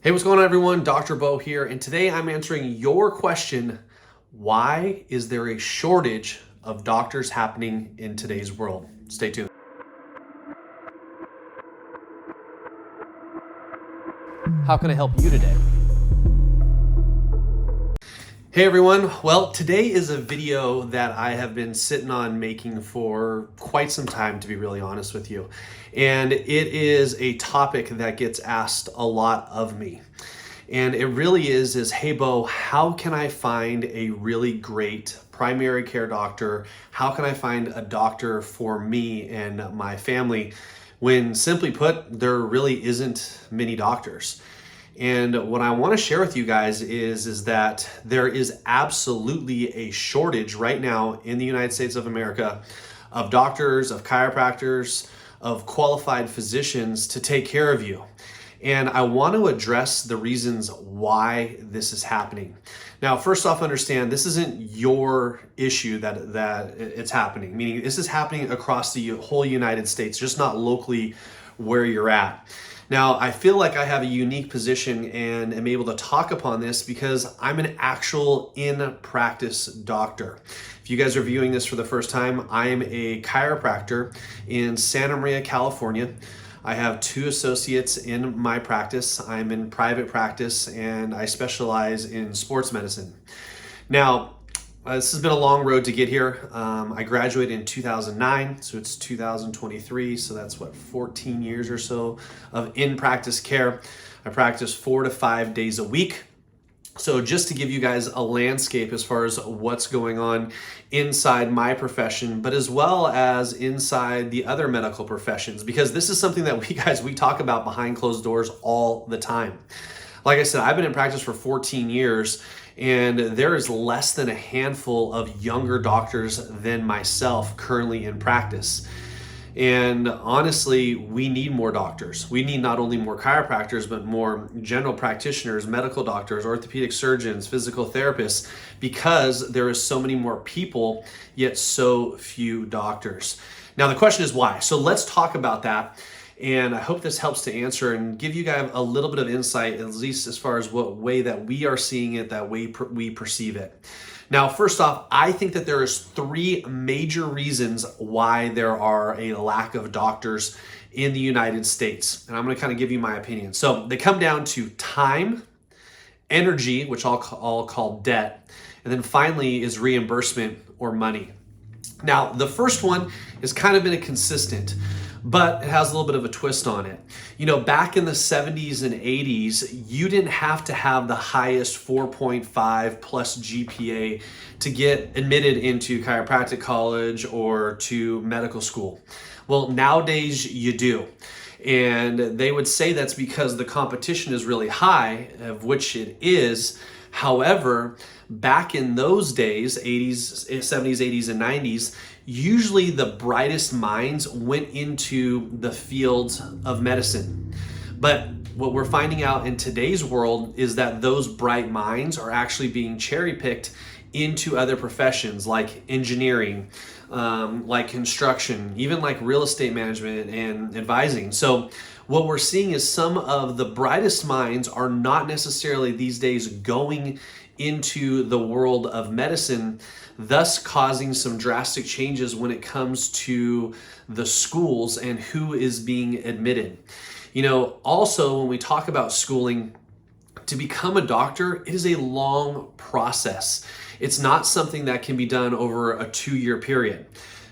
Hey, what's going on everyone? Dr. Beau here, and today I'm answering your question, why is there a shortage of doctors happening in today's world? Stay tuned. How can I help you today? Hey everyone, well today is a video that I have been sitting on making for quite some time, to be really honest with you. And it is a topic that gets asked a lot of me. And it really is hey Beau, how can I find a really great primary care doctor? How can I find a doctor for me and my family when, simply put, there really isn't many doctors? And what I want to share with you guys is that there is absolutely a shortage right now in the United States of America of doctors, of chiropractors, of qualified physicians to take care of you. And I want to address the reasons why this is happening. Now, first off, understand this isn't your issue that it's happening, meaning this is happening across the whole United States, just not locally where you're at. Now, I feel like I have a unique position and am able to talk upon this because I'm an actual in-practice doctor. If you guys are viewing this for the first time, I am a chiropractor in Santa Maria, California. I have 2 associates in my practice. I'm in private practice and I specialize in sports medicine. Now, this has been a long road to get here. I graduated in 2009, so it's 2023, so that's 14 years or so of in-practice care. I practice 4 to 5 days a week. So just to give you guys a landscape as far as what's going on inside my profession, but as well as inside the other medical professions, because this is something that we talk about behind closed doors all the time. Like I said, I've been in practice for 14 years, and there is less than a handful of younger doctors than myself currently in practice. And honestly, we need more doctors. We need not only more chiropractors, but more general practitioners, medical doctors, orthopedic surgeons, physical therapists, because there is so many more people, yet so few doctors. Now, the question is why? So let's talk about that. And I hope this helps to answer and give you guys a little bit of insight, at least as far as what way that we are seeing it, that way we perceive it. Now, first off, I think that there is 3 major reasons why there are a lack of doctors in the United States. And I'm going to kind of give you my opinion. So they come down to time, energy, which I'll call debt, and then finally is reimbursement or money. Now, the first one has kind of been a consistent, but it has a little bit of a twist on it. You know, back in the 70s and 80s, you didn't have to have the highest 4.5 plus GPA to get admitted into chiropractic college or to medical school. Well, nowadays you do. And they would say that's because the competition is really high, of which it is. However, back in those days, 80s, 70s, 80s, and 90s, usually the brightest minds went into the field of medicine. But what we're finding out in today's world is that those bright minds are actually being cherry-picked into other professions like engineering, like construction, even like real estate management and advising. So what we're seeing is some of the brightest minds are not necessarily these days going into the world of medicine, thus causing some drastic changes when it comes to the schools and who is being admitted. You know, also when we talk about schooling, to become a doctor, it is a long process. It's not something that can be done over a 2-year period.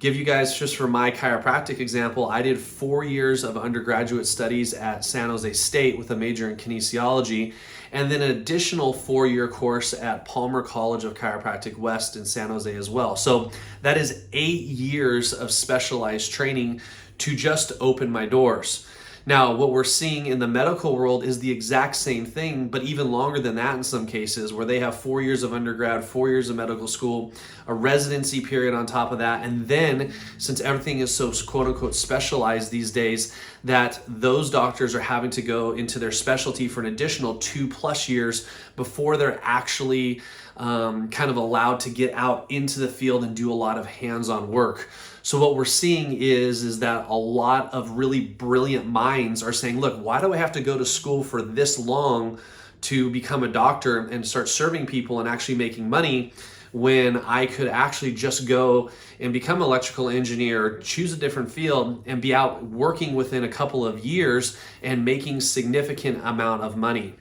Give you guys, just for my chiropractic example, I did 4 years of undergraduate studies at San Jose State with a major in kinesiology, and then an additional 4-year course at Palmer College of Chiropractic West in San Jose as well. So that is 8 years of specialized training to just open my doors. Now, what we're seeing in the medical world is the exact same thing, but even longer than that in some cases, where they have 4 years of undergrad, 4 years of medical school, a residency period on top of that, and then, since everything is so quote-unquote specialized these days, that those doctors are having to go into their specialty for an additional 2+ years before they're actually kind of allowed to get out into the field and do a lot of hands-on work. So what we're seeing is that a lot of really brilliant minds are saying, look, why do I have to go to school for this long to become a doctor and start serving people and actually making money, when I could actually just go and become an electrical engineer, choose a different field, and be out working within a couple of years and making significant amount of money.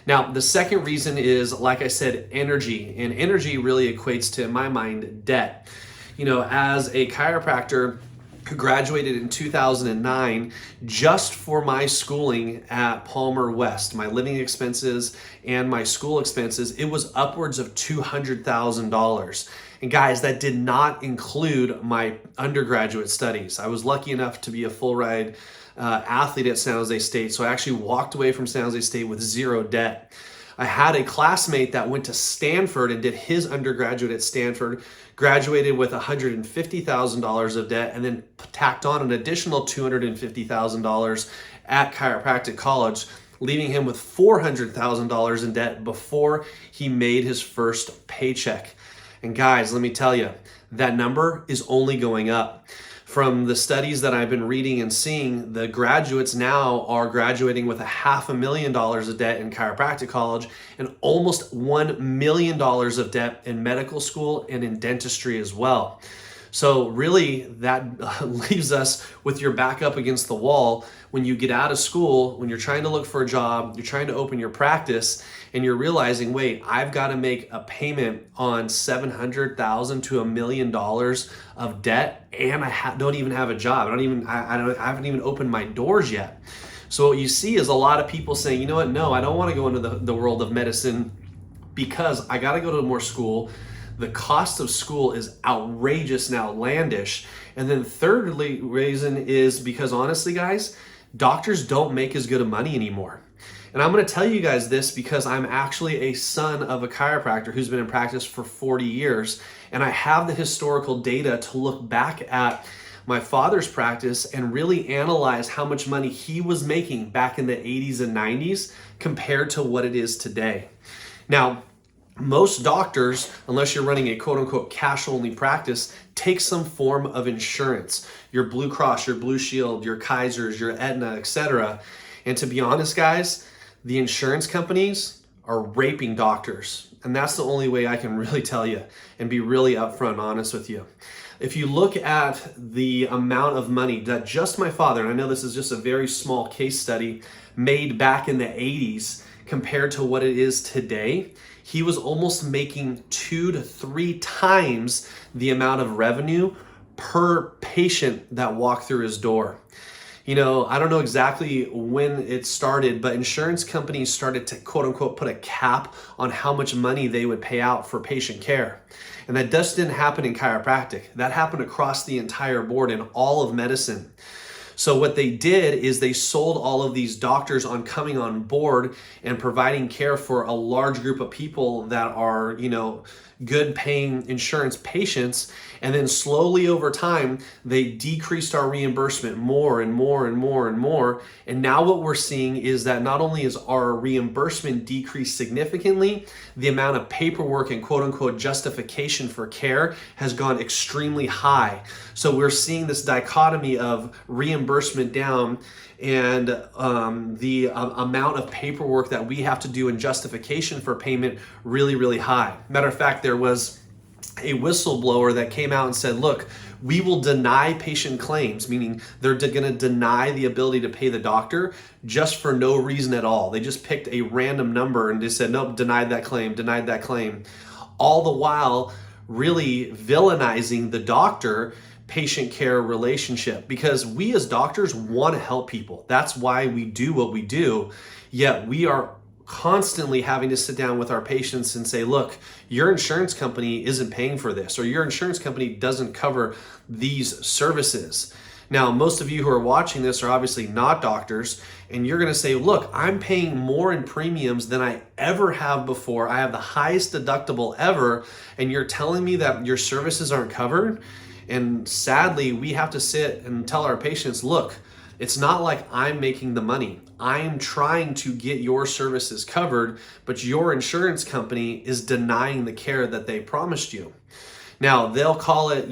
Now, the second reason is, like I said, energy. And energy really equates to, in my mind, debt. You know, as a chiropractor who graduated in 2009, just for my schooling at Palmer West, my living expenses and my school expenses, it was upwards of $200,000. And guys, that did not include my undergraduate studies. I was lucky enough to be a full ride athlete at San Jose State, so I actually walked away from San Jose State with zero debt. I had a classmate that went to Stanford and did his undergraduate at Stanford, graduated with $150,000 of debt, and then tacked on an additional $250,000 at chiropractic college, leaving him with $400,000 in debt before he made his first paycheck. And guys, let me tell you, that number is only going up. From the studies that I've been reading and seeing, the graduates now are graduating with $500,000 of debt in chiropractic college and almost $1 million of debt in medical school and in dentistry as well. So really, that leaves us with your back up against the wall when you get out of school, when you're trying to look for a job, you're trying to open your practice, and you're realizing, wait, I've got to make a payment on $700,000 to $1 million of debt, and I don't even have a job. I haven't even opened my doors yet. So what you see is a lot of people saying, you know what? No, I don't want to go into the world of medicine because I got to go to more school. The cost of school is outrageous and outlandish. And then thirdly reason is because honestly, guys, doctors don't make as good of money anymore. And I'm going to tell you guys this because I'm actually a son of a chiropractor who's been in practice for 40 years. And I have the historical data to look back at my father's practice and really analyze how much money he was making back in the 80s and 90s compared to what it is today. Now, most doctors, unless you're running a quote-unquote cash-only practice, take some form of insurance. Your Blue Cross, your Blue Shield, your Kaisers, your Aetna, etc. And to be honest, guys, the insurance companies are raping doctors. And that's the only way I can really tell you and be really upfront and honest with you. If you look at the amount of money that just my father, and I know this is just a very small case study, made back in the 80s compared to what it is today, he was almost making 2 to 3 times the amount of revenue per patient that walked through his door. You know, I don't know exactly when it started, but insurance companies started to quote unquote put a cap on how much money they would pay out for patient care. And that just didn't happen in chiropractic. That happened across the entire board in all of medicine. So what they did is they sold all of these doctors on coming on board and providing care for a large group of people that are, you know, good paying insurance patients. And then slowly over time, they decreased our reimbursement more and more and more and more. And now what we're seeing is that not only is our reimbursement decreased significantly, the amount of paperwork and quote unquote justification for care has gone extremely high. So we're seeing this dichotomy of reimbursement down and the amount of paperwork that we have to do in justification for payment really, really high. Matter of fact, there was a whistleblower that came out and said, look, we will deny patient claims, meaning they're going to deny the ability to pay the doctor just for no reason at all. They just picked a random number and they said, nope, denied that claim. All the while really villainizing the doctor patient care relationship, because we as doctors want to help people. That's why we do what we do. Yet we are constantly having to sit down with our patients and say, look, your insurance company isn't paying for this, or your insurance company doesn't cover these services. Now, most of you who are watching this are obviously not doctors, and you're going to say, look, I'm paying more in premiums than I ever have before. I have the highest deductible ever, and you're telling me that your services aren't covered? And sadly, we have to sit and tell our patients, look, It's not like I'm making the money. I'm trying to get your services covered, but your insurance company is denying the care that they promised you. Now, they'll call it,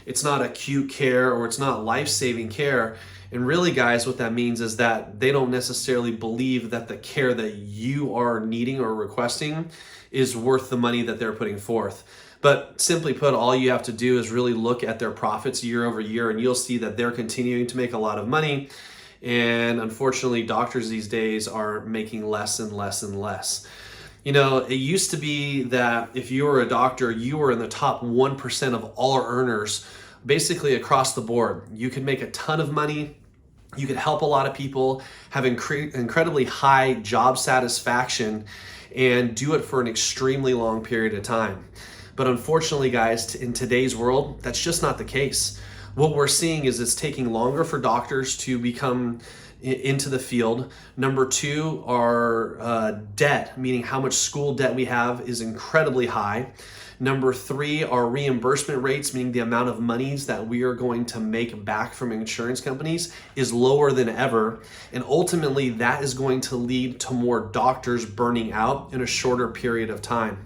it's not acute care or it's not life-saving care. And really, guys, what that means is that they don't necessarily believe that the care that you are needing or requesting is worth the money that they're putting forth. But simply put, all you have to do is really look at their profits year over year, and you'll see that they're continuing to make a lot of money. And unfortunately, doctors these days are making less and less and less. It used to be that if you were a doctor, you were in the top 1% of all earners, basically across the board. You could make a ton of money. You could help a lot of people, have incredibly high job satisfaction, and do it for an extremely long period of time. But unfortunately, guys, in today's world, that's just not the case. What we're seeing is it's taking longer for doctors to become into the field. Number two, our debt, meaning how much school debt we have, is incredibly high. Number three, our reimbursement rates, meaning the amount of monies that we are going to make back from insurance companies, is lower than ever. And ultimately, that is going to lead to more doctors burning out in a shorter period of time.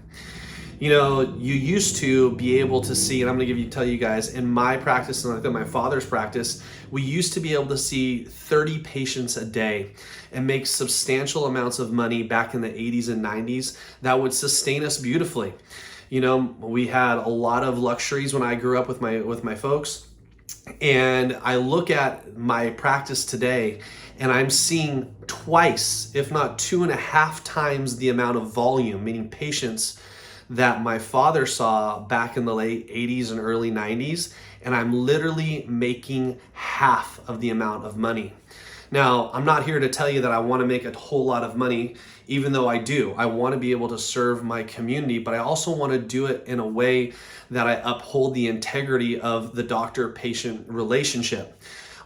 You used to be able to see, and I'm going to tell you guys, in my practice and like my father's practice, we used to be able to see 30 patients a day and make substantial amounts of money back in the 80s and 90s that would sustain us beautifully. We had a lot of luxuries when I grew up with my folks, and I look at my practice today and I'm seeing twice, if not 2.5 times the amount of volume, meaning patients, that my father saw back in the late 80s and early 90s, and I'm literally making half of the amount of money. Now, I'm not here to tell you that I want to make a whole lot of money, even though I do. I want to be able to serve my community, but I also want to do it in a way that I uphold the integrity of the doctor-patient relationship.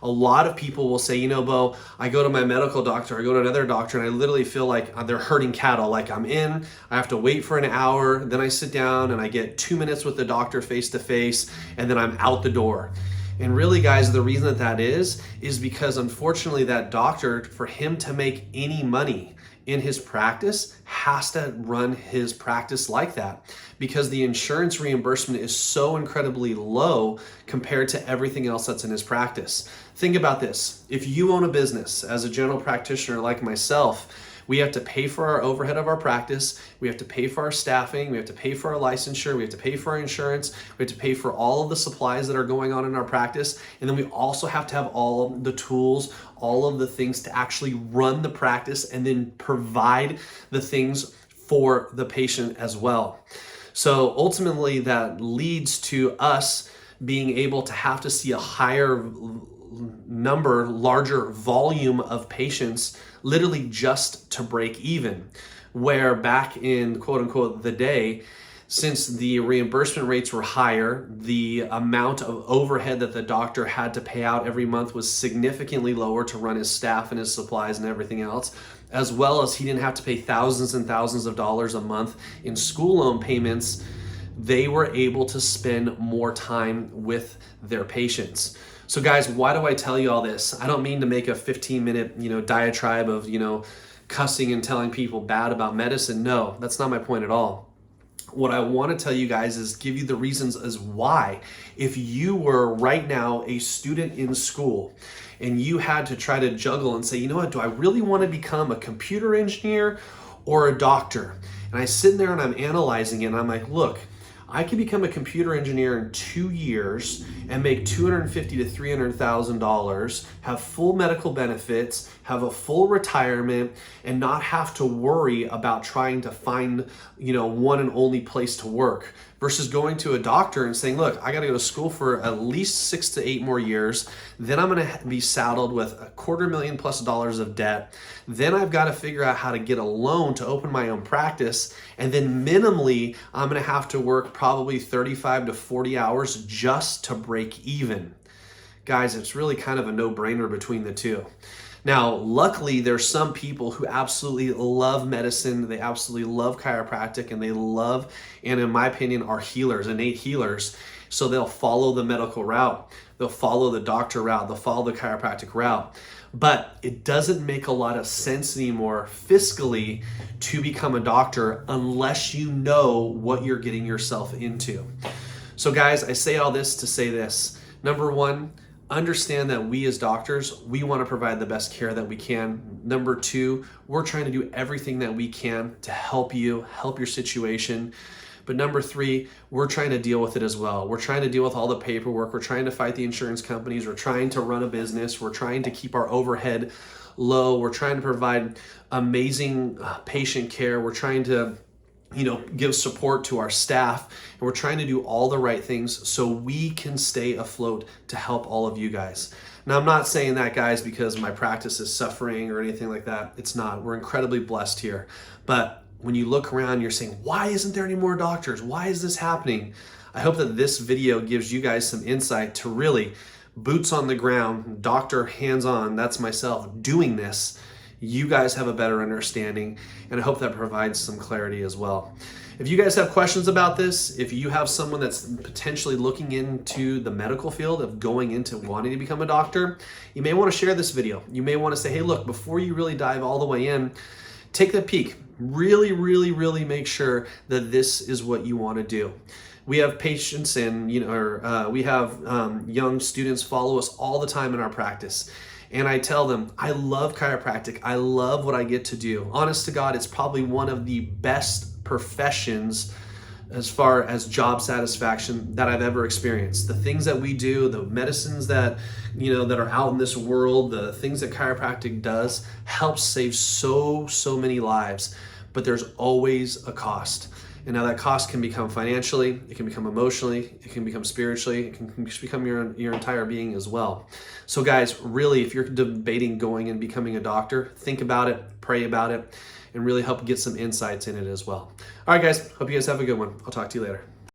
A lot of people will say, Beau, I go to my medical doctor, I go to another doctor, and I literally feel like they're herding cattle. Like I'm in, I have to wait for an hour, then I sit down and I get 2 minutes with the doctor face to face, and then I'm out the door. And really, guys, the reason that is because unfortunately that doctor, for him to make any money in his practice, has to run his practice like that, because the insurance reimbursement is so incredibly low compared to everything else that's in his practice. Think about this. If you own a business as a general practitioner like myself, we have to pay for our overhead of our practice, we have to pay for our staffing, we have to pay for our licensure, we have to pay for our insurance, we have to pay for all of the supplies that are going on in our practice, and then we also have to have all of the tools, all of the things to actually run the practice and then provide the things for the patient as well. So ultimately that leads to us being able to have to see a higher number, larger volume of patients literally just to break even. Where back in quote unquote the day, since the reimbursement rates were higher, the amount of overhead that the doctor had to pay out every month was significantly lower to run his staff and his supplies and everything else, as well as he didn't have to pay thousands and thousands of dollars a month in school loan payments. They were able to spend more time with their patients. So guys, why do I tell you all this? I don't mean to make a 15-minute, diatribe of, cussing and telling people bad about medicine. No, that's not my point at all. What I want to tell you guys is give you the reasons as why. If you were right now a student in school and you had to try to juggle and say, do I really want to become a computer engineer or a doctor? And I sit there and I'm analyzing it and I'm like, look, I could become a computer engineer in 2 years and make $250,000 to $300,000, have full medical benefits, have a full retirement, and not have to worry about trying to find, one and only place to work, versus going to a doctor and saying, look, I got to go to school for at least 6 to 8 more years. Then I'm going to be saddled with $250,000+ of debt. Then I've got to figure out how to get a loan to open my own practice. And then minimally, I'm going to have to work probably 35 to 40 hours just to break even. Guys, it's really kind of a no-brainer between the two. Now, luckily, there's some people who absolutely love medicine, they absolutely love chiropractic, and they love, and in my opinion, are healers, innate healers. So they'll follow the medical route, they'll follow the doctor route, they'll follow the chiropractic route. But it doesn't make a lot of sense anymore fiscally to become a doctor unless you know what you're getting yourself into. So guys, I say all this to say this. Number one, understand that we as doctors, we want to provide the best care that we can. Number two, we're trying to do everything that we can to help you, help your situation. But number three, we're trying to deal with it as well. We're trying to deal with all the paperwork. We're trying to fight the insurance companies. We're trying to run a business. We're trying to keep our overhead low. We're trying to provide amazing patient care. We're trying to give support to our staff, and we're trying to do all the right things so we can stay afloat to help all of you guys. Now, I'm not saying that, guys, because my practice is suffering or anything like that. It's not. We're incredibly blessed here. But when you look around, you're saying, why isn't there any more doctors? Why is this happening? I hope that this video gives you guys some insight to really boots on the ground, doctor hands-on, that's myself, doing this. You guys have a better understanding, and I hope that provides some clarity as well. If you guys have questions about this, if you have someone that's potentially looking into the medical field of going into wanting to become a doctor, you may want to share this video. You may want to say, hey, look, before you really dive all the way in, take that peek. Really, really, really make sure that this is what you want to do. We have patients and we have young students follow us all the time in our practice. And I tell them, I love chiropractic. I love what I get to do. Honest to God, it's probably one of the best professions as far as job satisfaction that I've ever experienced. The things that we do, the medicines that that are out in this world, the things that chiropractic does helps save so many lives. But there's always a cost. And now that cost can become financially, it can become emotionally, it can become spiritually, it can just become your entire being as well. So guys, really, if you're debating going and becoming a doctor, think about it, pray about it, and really help get some insights in it as well. All right, guys, hope you guys have a good one. I'll talk to you later.